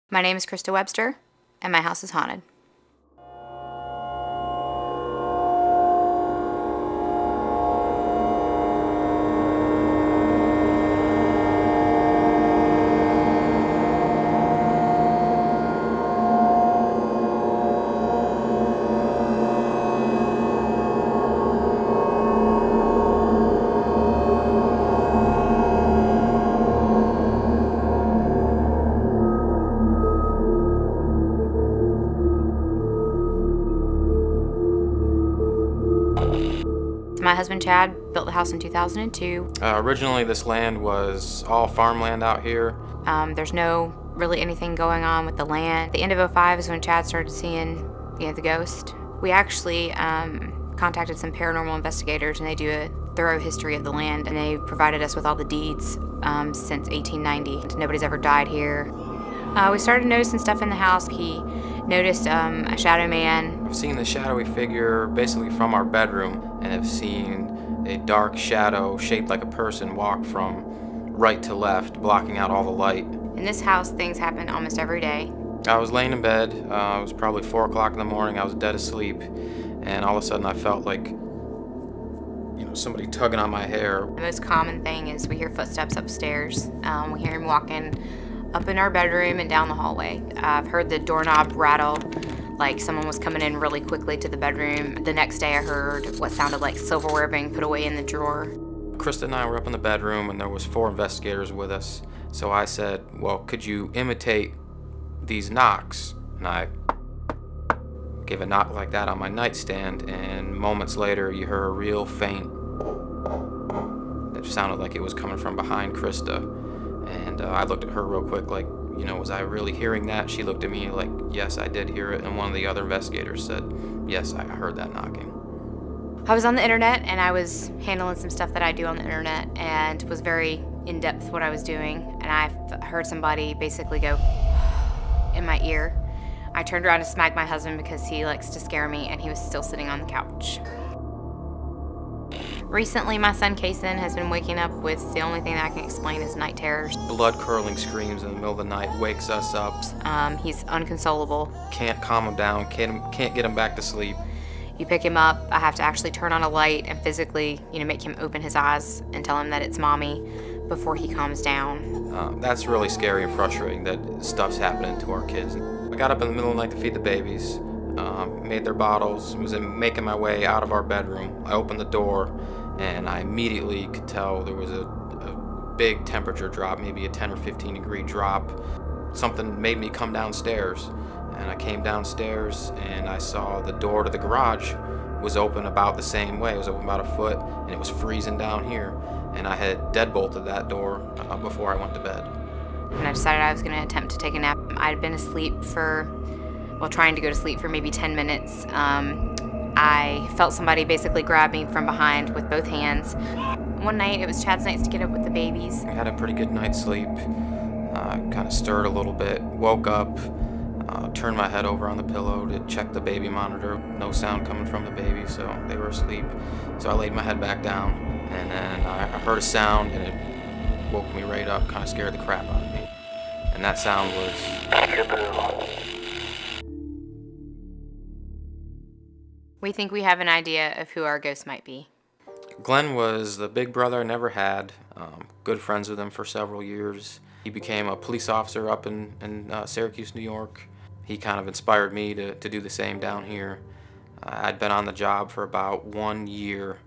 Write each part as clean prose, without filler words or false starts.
My name is Krista Webster, and my house is haunted. My husband Chad built the house in 2002. Originally this land was all farmland out here. There's no really anything going on with the land. The end of '05 is when Chad started seeing the ghost. We actually contacted some paranormal investigators, and they do a thorough history of the land, and they provided us with all the deeds since 1890. Nobody's ever died here. We started noticing stuff in the house. He noticed a shadow man. I've seen the shadowy figure basically from our bedroom, and have seen a dark shadow shaped like a person walk from right to left, blocking out all the light. In this house, things happen almost every day. I was laying in bed. It was probably 4 o'clock in the morning. I was dead asleep, and all of a sudden I felt like somebody tugging on my hair. The most common thing is we hear footsteps upstairs. We hear him walking up in our bedroom and down the hallway. I've heard the doorknob rattle like someone was coming in really quickly to the bedroom. The next day I heard what sounded like silverware being put away in the drawer. Krista and I were up in the bedroom, and there was 4 investigators with us. So I said, well, could you imitate these knocks? And I gave a knock like that on my nightstand, and moments later you heard a real faint that sounded like it was coming from behind Krista. And I looked at her real quick like, was I really hearing that? She looked at me like, yes, I did hear it. And one of the other investigators said, yes, I heard that knocking. I was on the internet, and I was handling some stuff that I do on the internet, and was very in-depth what I was doing. And I heard somebody basically go in my ear. I turned around to smack my husband because he likes to scare me, and he was still sitting on the couch. Recently, my son Kason has been waking up with the only thing that I can explain is night terrors. Blood-curdling screams in the middle of the night wakes us up. He's unconsolable. Can't calm him down, can't get him back to sleep. You pick him up, I have to actually turn on a light and physically, make him open his eyes and tell him that it's mommy before he calms down. That's really scary and frustrating that stuff's happening to our kids. I got up in the middle of the night to feed the babies, made their bottles, was making my way out of our bedroom. I opened the door, and I immediately could tell there was a big temperature drop, maybe a 10 or 15 degree drop. Something made me come downstairs, and I came downstairs and I saw the door to the garage was open about the same way. It was open about a foot, and it was freezing down here, and I had deadbolted that door before I went to bed. And I decided I was going to attempt to take a nap. I'd been asleep trying to go to sleep for maybe 10 minutes. I felt somebody basically grab me from behind with both hands. One night, it was Chad's nights to get up with the babies. I had a pretty good night's sleep. Kind of stirred a little bit, woke up, turned my head over on the pillow to check the baby monitor. No sound coming from the baby, so they were asleep. So I laid my head back down, and then I heard a sound, and it woke me right up, kind of scared the crap out of me. And that sound was... We think we have an idea of who our ghost might be. Glenn was the big brother I never had. Good friends with him for several years. He became a police officer up in Syracuse, New York. He kind of inspired me to do the same down here. I'd been on the job for about 1 year,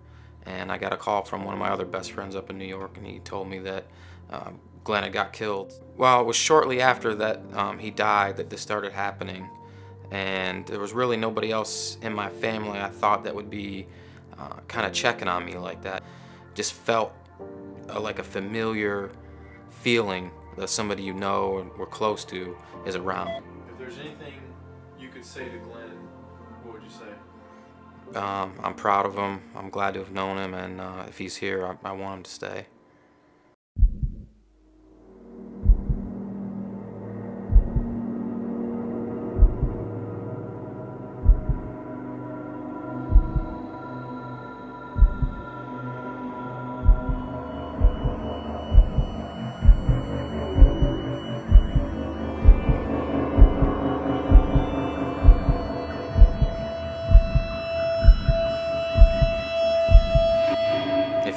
and I got a call from one of my other best friends up in New York, and he told me that Glenn had got killed. Well, it was shortly after that he died that this started happening, and there was really nobody else in my family I thought that would be kind of checking on me like that. Just felt like a familiar feeling that somebody you know or were close to is around. If there's anything you could say to Glenn, what would you say? I'm proud of him. I'm glad to have known him, and if he's here, I want him to stay.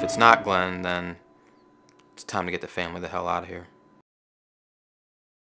if it's not Glenn, then it's time to get the family the hell out of here.